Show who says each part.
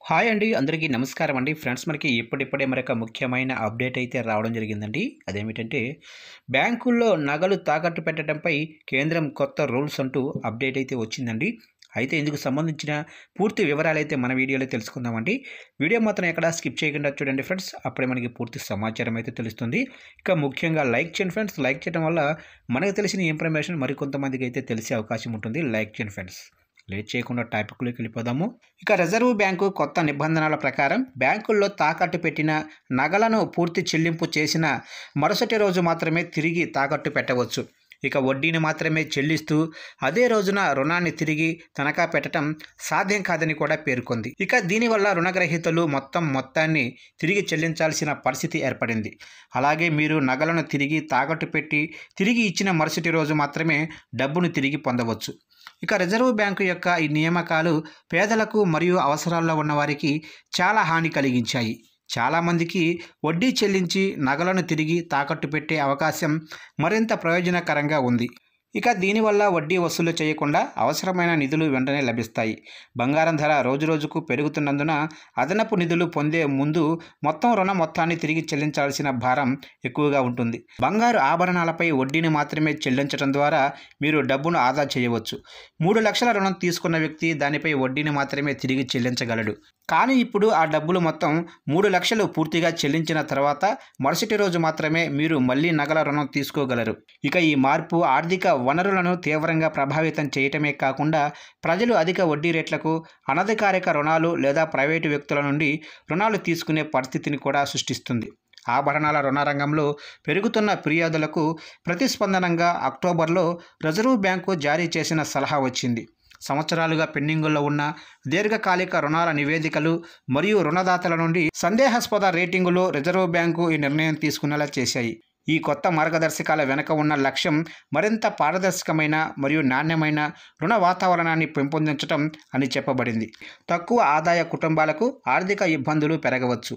Speaker 1: Hi అండి. అందరికీ నమస్కారం అండి. ఫ్రెండ్స్ మనకి ఇప్పుడిప్పుడే మరొక ముఖ్యమైన అప్డేట్ అయితే రావడం జరిగిందండి. అదేమిటంటే బ్యాంకుల్లో నగలు తాకట్టు పెట్టడంపై కేంద్రం కొత్త రూల్స్ అంటూ అప్డేట్ అయితే వచ్చిందండి. అయితే ఇందుకు సంబంధించిన పూర్తి వివరాలైతే మన వీడియోలో తెలుసుకుందామండి. వీడియో మాత్రం ఎక్కడ స్కిప్ చేయకుండా చూడండి ఫ్రెండ్స్. అప్పుడే మనకి పూర్తి సమాచారం అయితే తెలుస్తుంది. ఇక ముఖ్యంగా లైక్ చేయండి ఫ్రెండ్స్. లైక్ చేయడం వల్ల మనకు తెలిసిన ఇన్ఫర్మేషన్ మరికొంతమందికి అయితే తెలిసే అవకాశం ఉంటుంది. లైక్ చేయండి ఫ్రెండ్స్. లేట్ చేయకుండా టాపిక్లోకి వెళ్ళిపోదాము. ఇక రిజర్వ్ బ్యాంకు కొత్త నిబంధనల ప్రకారం బ్యాంకుల్లో తాకట్టు పెట్టిన నగలను పూర్తి చెల్లింపు చేసిన మరుసటి రోజు మాత్రమే తిరిగి తాకట్టు పెట్టవచ్చు. ఇక వడ్డీని మాత్రమే చెల్లిస్తూ అదే రోజున రుణాన్ని తిరిగి తనఖా పెట్టడం సాధ్యం కాదని కూడా పేర్కొంది. ఇక దీనివల్ల రుణగ్రహీతలు మొత్తాన్ని తిరిగి చెల్లించాల్సిన పరిస్థితి ఏర్పడింది. అలాగే మీరు నగలను తిరిగి తాకట్టు పెట్టి తిరిగి ఇచ్చిన మరుసటి రోజు మాత్రమే డబ్బును తిరిగి పొందవచ్చు. ఇక రిజర్వ్ బ్యాంకు యొక్క ఈ నియామకాలు పేదలకు మరియు అవసరాల్లో ఉన్నవారికి చాలా హాని కలిగించాయి. చాలామందికి వడ్డీ చెల్లించి నగలను తిరిగి తాకట్టు పెట్టే అవకాశం మరింత ప్రయోజనకరంగా ఉంది. ఇక దీనివల్ల వడ్డీ వసూలు చేయకుండా అవసరమైన నిధులు వెంటనే లభిస్తాయి. బంగారం ధర రోజురోజుకు పెరుగుతున్నందున అదనపు నిధులు పొందే ముందు రుణ మొత్తాన్ని తిరిగి చెల్లించాల్సిన భారం ఎక్కువగా ఉంటుంది. బంగారు ఆభరణాలపై వడ్డీని మాత్రమే చెల్లించడం ద్వారా మీరు డబ్బును ఆదా చేయవచ్చు. 3 లక్షల రుణం తీసుకున్న వ్యక్తి దానిపై వడ్డీని మాత్రమే తిరిగి చెల్లించగలడు. కానీ ఇప్పుడు ఆ డబ్బులు మొత్తం 3 లక్షలు పూర్తిగా చెల్లించిన తర్వాత మరుసటి రోజు మాత్రమే మీరు మళ్ళీ నగల రుణం తీసుకోగలరు. ఇక ఈ మార్పు ఆర్థిక వనరులను తీవ్రంగా ప్రభావితం చేయటమే కాకుండా ప్రజలు అధిక వడ్డీ రేట్లకు, అనధికారిక రుణాలు లేదా ప్రైవేటు వ్యక్తుల నుండి రుణాలు తీసుకునే పరిస్థితిని కూడా సృష్టిస్తుంది. ఆభరణాల రుణ రంగంలో పెరుగుతున్న ఫిర్యాదులకు ప్రతిస్పందనంగా అక్టోబర్లో రిజర్వ్ బ్యాంకు జారీ చేసిన సలహా వచ్చింది. సంవత్సరాలుగా పెండింగుల్లో ఉన్న దీర్ఘకాలిక రుణాల నివేదికలు మరియు రుణదాతల నుండి సందేహాస్పద రేటింగులు రిజర్వ్ బ్యాంకు ఈ నిర్ణయం తీసుకునేలా చేశాయి. ఈ కొత్త మార్గదర్శకాల వెనుక ఉన్న లక్ష్యం మరింత పారదర్శకమైన మరియు నాణ్యమైన రుణ వాతావరణాన్ని పెంపొందించడం అని చెప్పబడింది. తక్కువ ఆదాయ కుటుంబాలకు ఆర్థిక ఇబ్బందులు పెరగవచ్చు.